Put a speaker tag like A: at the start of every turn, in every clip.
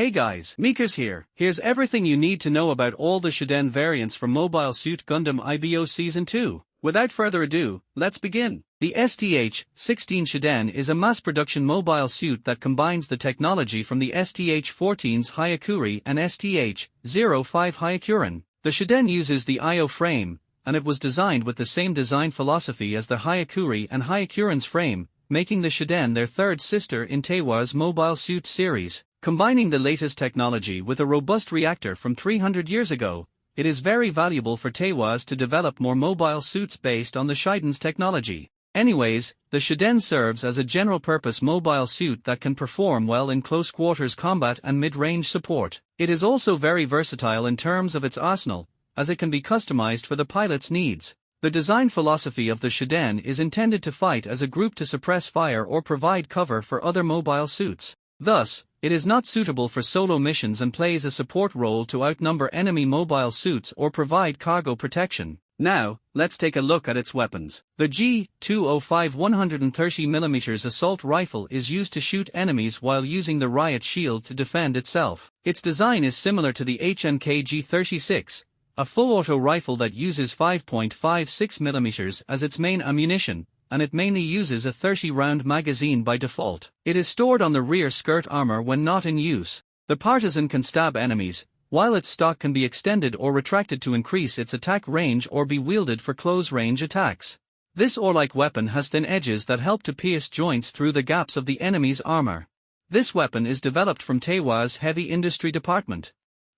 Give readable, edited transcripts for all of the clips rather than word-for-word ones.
A: Hey guys, Meekers here. Here's everything you need to know about all the Shiden variants from Mobile Suit Gundam IBO Season 2. Without further ado, let's begin. The STH-16 Shiden is a mass-production mobile suit that combines the technology from the STH-14's Hyakuri and STH-05 Hyakuran. The Shiden uses the IO frame, and it was designed with the same design philosophy as the Hyakuri and Hyakuran's frame, making the Shiden their third sister in Teiwaz mobile suit series. Combining the latest technology with a robust reactor from 300 years ago, it is very valuable for Teiwaz to develop more mobile suits based on the Shiden's technology. Anyways, the Shiden serves as a general-purpose mobile suit that can perform well in close-quarters combat and mid-range support. It is also very versatile in terms of its arsenal, as it can be customized for the pilot's needs. The design philosophy of the Shiden is intended to fight as a group to suppress fire or provide cover for other mobile suits. Thus, it is not suitable for solo missions and plays a support role to outnumber enemy mobile suits or provide cargo protection. Now, let's take a look at its weapons. The G205 130mm assault rifle is used to shoot enemies while using the riot shield to defend itself. Its design is similar to the HNK G36, a full-auto rifle that uses 5.56mm as its main ammunition, and it mainly uses a 30-round magazine by default. It is stored on the rear skirt armor when not in use. The partisan can stab enemies, while its stock can be extended or retracted to increase its attack range or be wielded for close-range attacks. This oar-like weapon has thin edges that help to pierce joints through the gaps of the enemy's armor. This weapon is developed from Teiwaz Heavy Industry Department.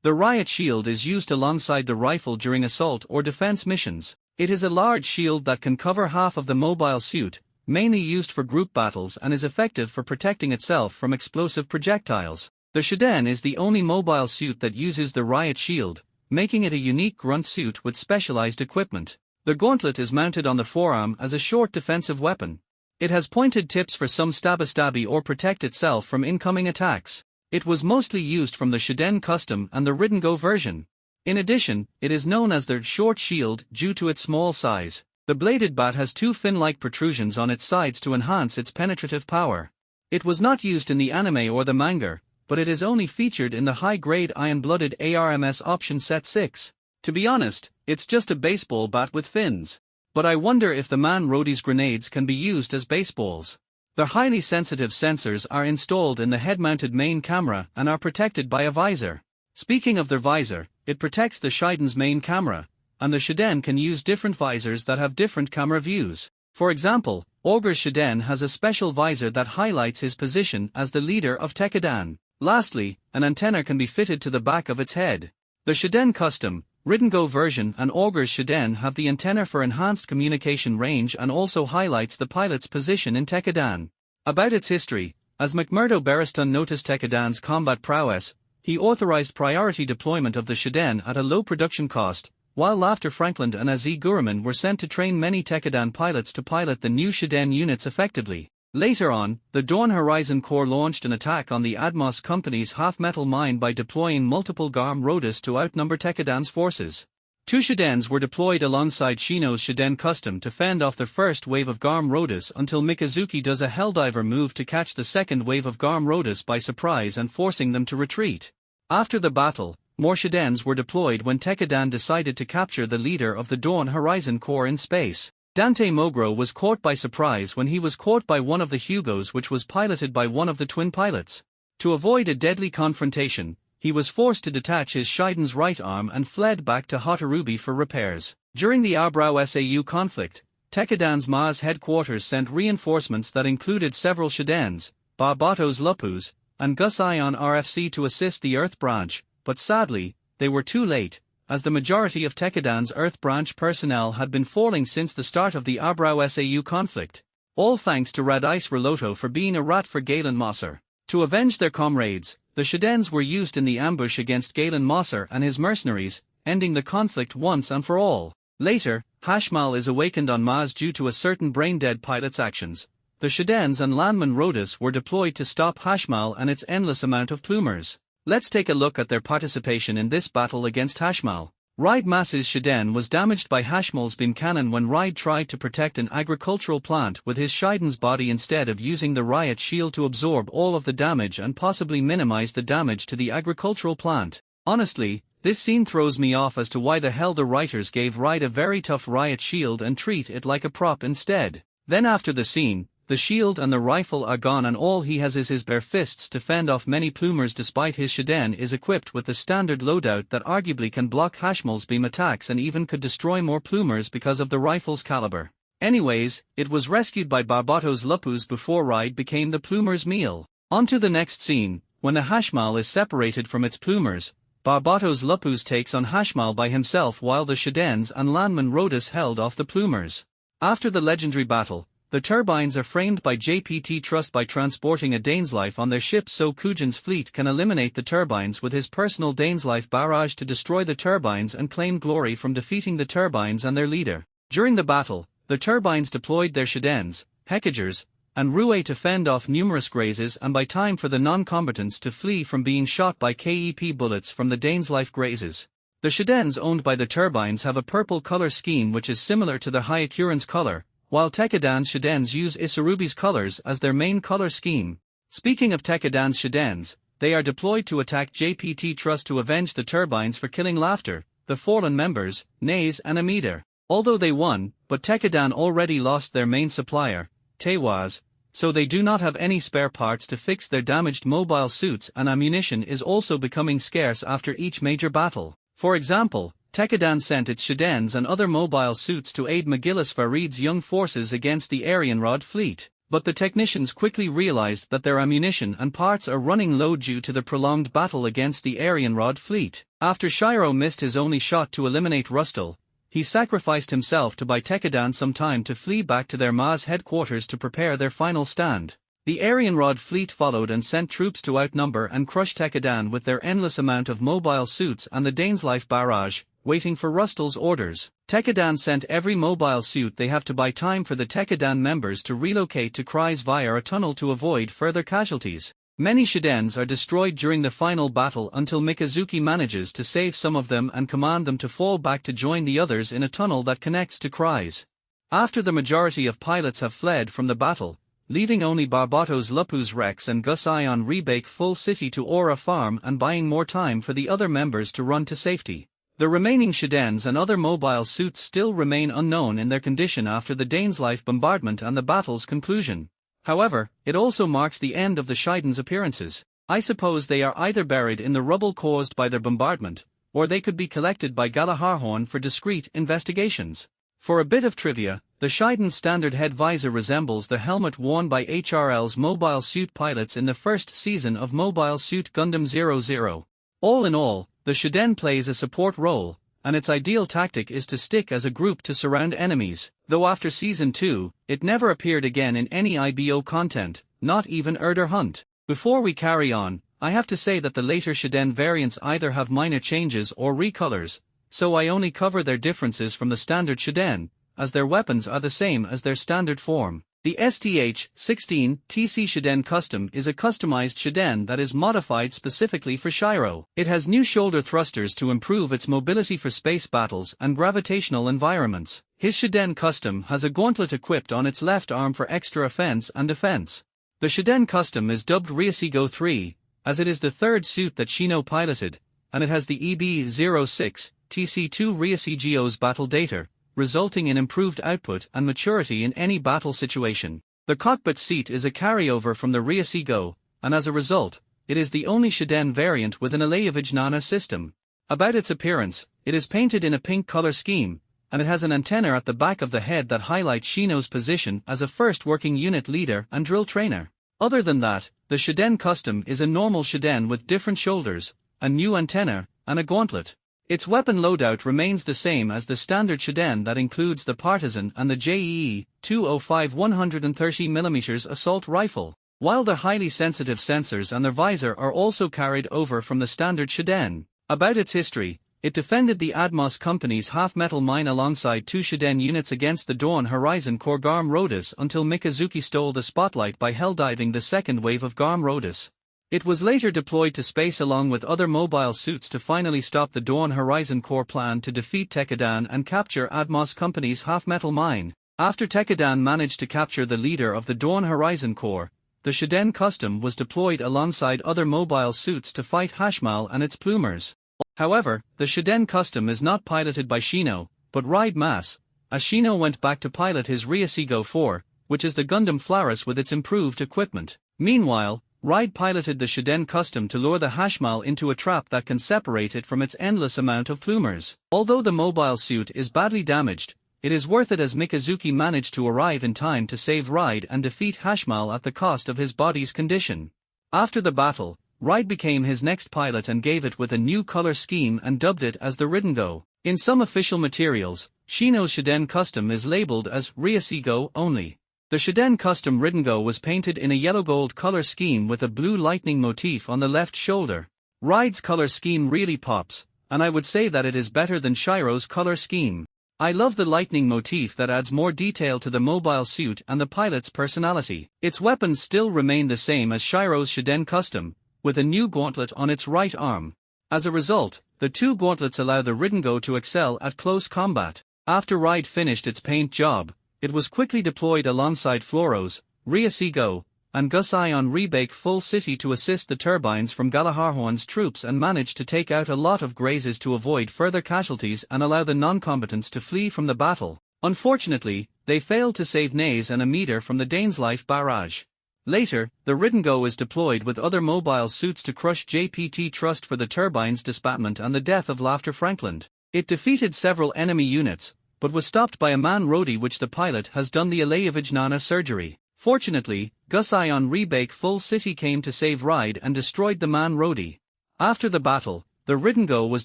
A: The riot shield is used alongside the rifle during assault or defense missions. It is a large shield that can cover half of the mobile suit, mainly used for group battles and is effective for protecting itself from explosive projectiles. The Shiden is the only mobile suit that uses the riot shield, making it a unique grunt suit with specialized equipment. The gauntlet is mounted on the forearm as a short defensive weapon. It has pointed tips for some stabby or protect itself from incoming attacks. It was mostly used from the Shiden Custom and the Ridden Go version. In addition, it is known as the short shield due to its small size. The bladed bat has two fin-like protrusions on its sides to enhance its penetrative power. It was not used in the anime or the manga, but it is only featured in the high-grade Iron-Blooded ARMS option set 6. To be honest, it's just a baseball bat with fins. But I wonder if the Man Rhodey's grenades can be used as baseballs. The highly sensitive sensors are installed in the head-mounted main camera and are protected by a visor. Speaking of their visor, it protects the Shiden's main camera, and the Shiden can use different visors that have different camera views. For example, Urdr's Shiden has a special visor that highlights his position as the leader of Tekkadan. Lastly, an antenna can be fitted to the back of its head. The Shiden Custom, Ridden Go version and Urdr's Shiden have the antenna for enhanced communication range and also highlights the pilot's position in Tekkadan. About its history, as McMurdo Bereston noticed Tekkadan's combat prowess, he authorized priority deployment of the Shiden at a low production cost, while Laughter Frankland and Aziz Guraman were sent to train many Tekkadan pilots to pilot the new Shiden units effectively. Later on, the Dawn Horizon Corps launched an attack on the Admos Company's half-metal mine by deploying multiple Garm Rhodus to outnumber Tekkadan's forces. Two Shidens were deployed alongside Shino's Shiden Custom to fend off the first wave of Garm Rhodus until Mikazuki does a Helldiver move to catch the second wave of Garm Rhodus by surprise and forcing them to retreat. After the battle, more Shidens were deployed when Tekkadan decided to capture the leader of the Dawn Horizon Corps in space. Dante Mogro was caught by surprise when he was caught by one of the Hugos, which was piloted by one of the twin pilots. To avoid a deadly confrontation, he was forced to detach his Shiden's right arm and fled back to Hotarubi for repairs. During the Arbrow SAU conflict, Tekkadan's Maz headquarters sent reinforcements that included several Shidens, Barbato's Lupus, and Gus Ion RFC to assist the Earth Branch, but sadly, they were too late, as the majority of Tekkadan's Earth Branch personnel had been falling since the start of the Arbrow SAU conflict. All thanks to Radice Reloto for being a rat for Galen Mosser. To avenge their comrades, the Shidens were used in the ambush against Galen Mosser and his mercenaries, ending the conflict once and for all. Later, Hashmal is awakened on Maz due to a certain brain-dead pilot's actions. The Shidens and Landman Rhodus were deployed to stop Hashmal and its endless amount of plumers. Let's take a look at their participation in this battle against Hashmal. Raid Mas's Shiden was damaged by Hashmal's beam cannon when Raid tried to protect an agricultural plant with his Shiden's body instead of using the riot shield to absorb all of the damage and possibly minimize the damage to the agricultural plant. Honestly, this scene throws me off as to why the hell the writers gave Raid a very tough riot shield and treat it like a prop instead. Then after the scene, the shield and the rifle are gone and all he has is his bare fists to fend off many plumers despite his Shiden is equipped with the standard loadout that arguably can block Hashmal's beam attacks and even could destroy more plumers because of the rifle's caliber. Anyways, it was rescued by Barbatos Lupus before Raid became the plumer's meal. On to the next scene, when the Hashmal is separated from its plumers, Barbatos Lupus takes on Hashmal by himself while the Shidens and Landman Rodus held off the plumers. After the legendary battle, the turbines are framed by JPT Trust by transporting a Dainslife on their ship so Kujan's fleet can eliminate the turbines with his personal Dainslife barrage to destroy the turbines and claim glory from defeating the turbines and their leader. During the battle, the turbines deployed their Shidens, Hekagers, and Rue to fend off numerous grazes and buy time for the non-combatants to flee from being shot by KEP bullets from the Dainslife grazes. The Shidens owned by the turbines have a purple color scheme which is similar to the Hyakuran's color, while Tekkadan's Shidens use Isarubi's colors as their main color scheme. Speaking of Tekkadan's Shidens, they are deployed to attack JPT Trust to avenge the turbines for killing Laughter, the fallen members, Naze and Amida. Although they won, but Tekkadan already lost their main supplier, Teiwaz, so they do not have any spare parts to fix their damaged mobile suits and ammunition is also becoming scarce after each major battle. For example, Tekkadan sent its Shidens and other mobile suits to aid Magillis Farid's young forces against the Arianrod fleet, but the technicians quickly realized that their ammunition and parts are running low due to the prolonged battle against the Arianrod fleet. After Shiro missed his only shot to eliminate Rustal, he sacrificed himself to buy Tekkadan some time to flee back to their Maz headquarters to prepare their final stand. The Arianrod fleet followed and sent troops to outnumber and crush Tekkadan with their endless amount of mobile suits and the Dainslife barrage, waiting for Rustal's orders. Tekkadan sent every mobile suit they have to buy time for the Tekkadan members to relocate to Kryze via a tunnel to avoid further casualties. Many Shidens are destroyed during the final battle until Mikazuki manages to save some of them and command them to fall back to join the others in a tunnel that connects to Kryze. After the majority of pilots have fled from the battle, leaving only Barbatos Lupus Rex and Gus Ion rebake full city to Aura Farm and buying more time for the other members to run to safety. The remaining Shidens and other mobile suits still remain unknown in their condition after the Dainslife bombardment and the battle's conclusion. However, it also marks the end of the Shiden's appearances. I suppose they are either buried in the rubble caused by their bombardment, or they could be collected by Galaharhorn for discreet investigations. For a bit of trivia, the Shiden's standard head visor resembles the helmet worn by HRL's mobile suit pilots in the first season of Mobile Suit Gundam 00. All in all, the Shiden plays a support role, and its ideal tactic is to stick as a group to surround enemies, though after Season 2, it never appeared again in any IBO content, not even Urdr Hunt. Before we carry on, I have to say that the later Shiden variants either have minor changes or recolors, so I only cover their differences from the standard Shiden, as their weapons are the same as their standard form. The STH-16 TC Shiden Custom is a customized Shiden that is modified specifically for Shiro. It has new shoulder thrusters to improve its mobility for space battles and gravitational environments. His Shiden Custom has a gauntlet equipped on its left arm for extra offense and defense. The Shiden Custom is dubbed Ryusigo 3, as it is the third suit that Shino piloted, and it has the EB-06 TC2 Ryusigio's battle data, resulting in improved output and maturity in any battle situation. The cockpit seat is a carryover from the Ryusigo, and as a result, it is the only Shiden variant with an Aleyevich system. About its appearance, it is painted in a pink color scheme, and it has an antenna at the back of the head that highlights Shino's position as a first working unit leader and drill trainer. Other than that, the Shiden Custom is a normal Shiden with different shoulders, a new antenna, and a gauntlet. Its weapon loadout remains the same as the standard Shiden that includes the Partisan and the JEE 205 130mm assault rifle, while the highly sensitive sensors and their visor are also carried over from the standard Shiden. About its history, it defended the Admos Company's half-metal mine alongside two Shiden units against the Dawn Horizon Corps Garm Rodus until Mikazuki stole the spotlight by helldiving the second wave of Garm Rodus. It was later deployed to space along with other mobile suits to finally stop the Dawn Horizon Corps plan to defeat Tekkadan and capture Atmos Company's half-metal mine. After Tekkadan managed to capture the leader of the Dawn Horizon Corps, the Shiden Custom was deployed alongside other mobile suits to fight Hashmal and its plumers. However, the Shiden Custom is not piloted by Shino, but Ride Mass, as Shino went back to pilot his Ryuseigou 4, which is the Gundam Flaris with its improved equipment. Meanwhile, Ride piloted the Shiden Custom to lure the Hashmal into a trap that can separate it from its endless amount of plumers. Although the mobile suit is badly damaged, it is worth it as Mikazuki managed to arrive in time to save Ride and defeat Hashmal at the cost of his body's condition. After the battle, Ride became his next pilot and gave it with a new color scheme and dubbed it as the Ridingo. In some official materials, Shino's Shiden Custom is labeled as Ryuseigou only. The Shiden Custom Ridingo was painted in a yellow-gold color scheme with a blue lightning motif on the left shoulder. Ride's color scheme really pops, and I would say that it is better than Shiro's color scheme. I love the lightning motif that adds more detail to the mobile suit and the pilot's personality. Its weapons still remain the same as Shiro's Shiden Custom, with a new gauntlet on its right arm. As a result, the two gauntlets allow the Ridingo to excel at close combat. After Ride finished its paint job, it was quickly deployed alongside Floro's, Ryuseigou, and Gusaion Rebake Full City to assist the turbines from Galaharhorn's troops and managed to take out a lot of grazes to avoid further casualties and allow the non-combatants to flee from the battle. Unfortunately, they failed to save Naze and Amida from the Dainslife barrage. Later, the Ridingo is deployed with other mobile suits to crush JPT Trust for the turbines' disbandment and the death of Laughter Frankland. It defeated several enemy units, but was stopped by a man Rodi, which the pilot has done the Alayavijnana surgery. Fortunately, Gusaion Rebake Full City came to save Ride and destroyed the man Rodi. After the battle, the Ridingo was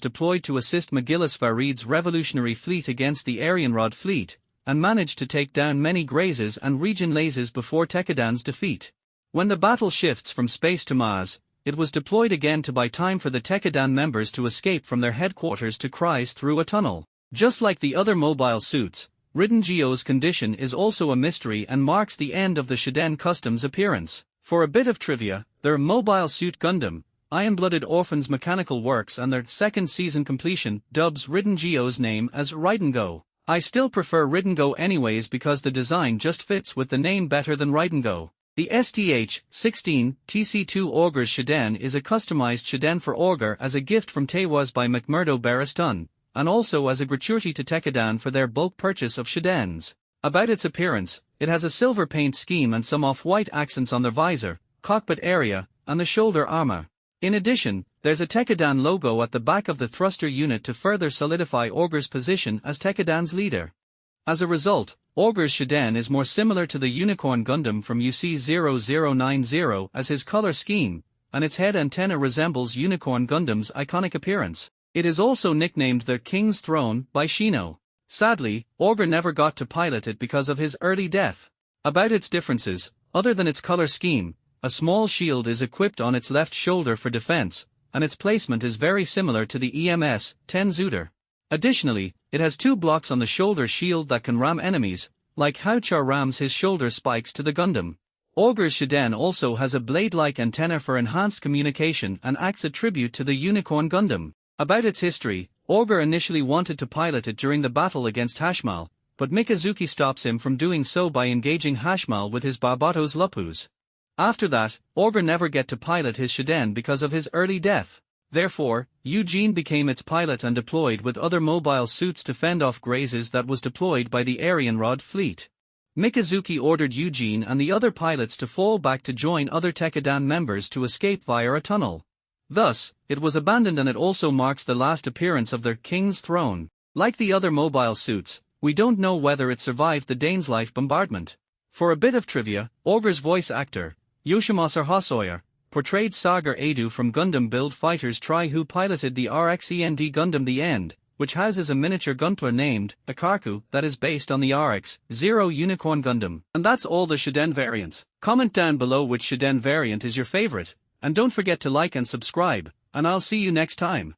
A: deployed to assist Magillis Farid's revolutionary fleet against the Arianrod fleet, and managed to take down many grazes and region lasers before Tekkadan's defeat. When the battle shifts from space to Mars, it was deployed again to buy time for the Tekkadan members to escape from their headquarters to Kryze through a tunnel. Just like the other mobile suits, Ridingio's condition is also a mystery and marks the end of the Shiden Custom's appearance. For a bit of trivia, their mobile suit Gundam, Iron-Blooded Orphans Mechanical Works, and their second season completion dubs Ridingio's name as Ridingo. I still prefer Ridingo anyways because the design just fits with the name better than Ridingo. The STH-16 TC2 Urdr's Shiden is a customized Shiden for Urdr as a gift from Teiwaz by McMurdo Barristan, and also as a gratuity to Tekkadan for their bulk purchase of Shidens. About its appearance, it has a silver paint scheme and some off-white accents on the visor, cockpit area, and the shoulder armor. In addition, there's a Tekkadan logo at the back of the thruster unit to further solidify Urdr's position as Tekkadan's leader. As a result, Urdr's Shiden is more similar to the Unicorn Gundam from UC0090 as his color scheme, and its head antenna resembles Unicorn Gundam's iconic appearance. It is also nicknamed the King's Throne by Shino. Sadly, Urdr never got to pilot it because of his early death. About its differences, other than its color scheme, a small shield is equipped on its left shoulder for defense, and its placement is very similar to the EMS-10 Zooter. Additionally, it has two blocks on the shoulder shield that can ram enemies, like how Char rams his shoulder spikes to the Gundam. Urdr's Shiden also has a blade-like antenna for enhanced communication and acts a tribute to the Unicorn Gundam. About its history, Urdr initially wanted to pilot it during the battle against Hashmal, but Mikazuki stops him from doing so by engaging Hashmal with his Barbatos Lupus. After that, Urdr never get to pilot his Shiden because of his early death. Therefore, Eugene became its pilot and deployed with other mobile suits to fend off grazes that was deployed by the Arianrod fleet. Mikazuki ordered Eugene and the other pilots to fall back to join other Tekkadan members to escape via a tunnel. Thus, it was abandoned, and it also marks the last appearance of their King's Throne. Like the other mobile suits, we don't know whether it survived the Dainslife bombardment. For a bit of trivia, Urdr's voice actor, Yoshimasa Hosoya, portrayed Sagar Adu from Gundam Build Fighters Tri, who piloted the RX-END Gundam The End, which houses a miniature gunpla named Akarku that is based on the RX-0 Unicorn Gundam. And that's all the Shiden variants. Comment down below which Shiden variant is your favorite, and don't forget to like and subscribe, and I'll see you next time.